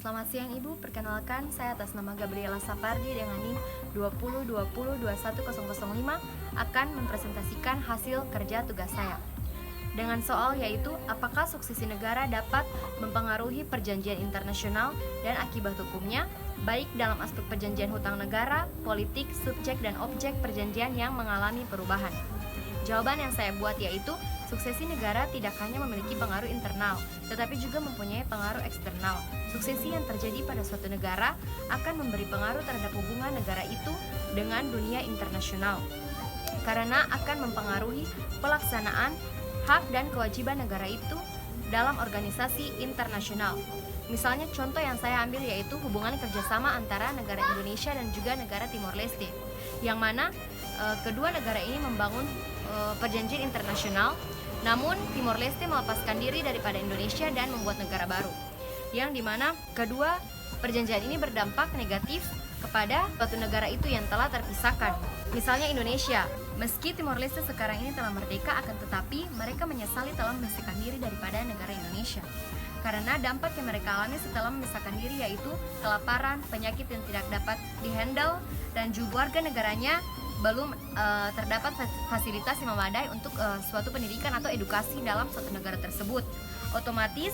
Selamat siang Ibu, perkenalkan saya atas nama Gabriela Sapardi dengan NIM 2020210005 akan mempresentasikan hasil kerja tugas saya. Dengan soal yaitu, apakah suksesi negara dapat mempengaruhi perjanjian internasional dan akibat hukumnya, baik dalam aspek perjanjian hutang negara, politik, subjek dan objek perjanjian yang mengalami perubahan. Jawaban yang saya buat yaitu, suksesi negara tidak hanya memiliki pengaruh internal, tetapi juga mempunyai pengaruh eksternal. Suksesi yang terjadi pada suatu negara akan memberi pengaruh terhadap hubungan negara itu dengan dunia internasional, karena akan mempengaruhi pelaksanaan hak dan kewajiban negara itu dalam organisasi internasional. Misalnya contoh yang saya ambil yaitu hubungan kerjasama antara negara Indonesia dan juga negara Timor Leste, yang mana kedua negara ini membangun perjanjian internasional, namun Timor Leste melepaskan diri daripada Indonesia dan membuat negara baru, yang dimana kedua perjanjian ini berdampak negatif kepada suatu negara itu yang telah terpisahkan. Misalnya Indonesia, meski Timor Leste sekarang ini telah merdeka, akan tetapi mereka menyesali telah memisahkan diri daripada negara Indonesia, karena dampak yang mereka alami setelah memisahkan diri yaitu kelaparan, penyakit yang tidak dapat dihandle, dan juga warga negaranya belum terdapat fasilitas yang memadai untuk suatu pendidikan atau edukasi dalam suatu negara tersebut. Otomatis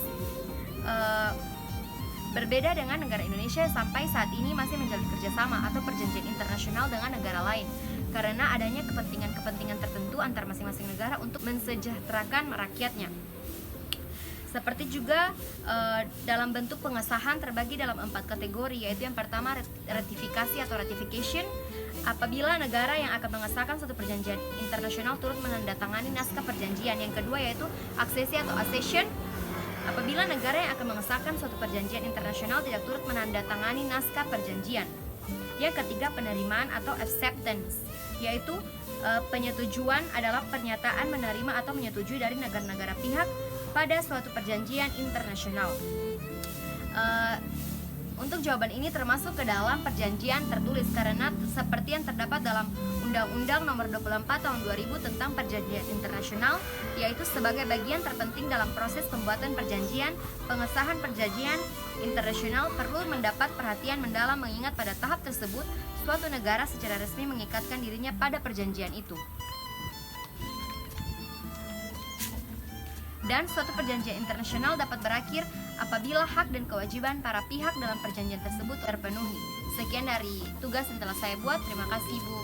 berbeda dengan negara Indonesia sampai saat ini masih menjalin kerjasama atau perjanjian internasional dengan negara lain, karena adanya kepentingan-kepentingan tertentu antar masing-masing negara untuk mensejahterakan rakyatnya. Seperti juga dalam bentuk pengesahan terbagi dalam 4 kategori, yaitu yang pertama ratifikasi atau ratification, apabila negara yang akan mengesahkan suatu perjanjian internasional turut menandatangani naskah perjanjian. Yang kedua yaitu aksesi atau accession, apabila negara yang akan mengesahkan suatu perjanjian internasional tidak turut menandatangani naskah perjanjian. Yang ketiga penerimaan atau acceptance, yaitu penyetujuan adalah pernyataan menerima atau menyetujui dari negara-negara pihak pada suatu perjanjian internasional. Untuk jawaban ini termasuk ke dalam perjanjian tertulis, karena seperti yang terdapat dalam Undang-Undang Nomor 24 Tahun 2000 tentang Perjanjian Internasional, yaitu sebagai bagian terpenting dalam proses pembuatan perjanjian, pengesahan perjanjian internasional perlu mendapat perhatian mendalam, mengingat pada tahap tersebut suatu negara secara resmi mengikatkan dirinya pada perjanjian itu. Dan suatu perjanjian internasional dapat berakhir apabila hak dan kewajiban para pihak dalam perjanjian tersebut terpenuhi. Sekian dari tugas yang telah saya buat. Terima kasih Ibu.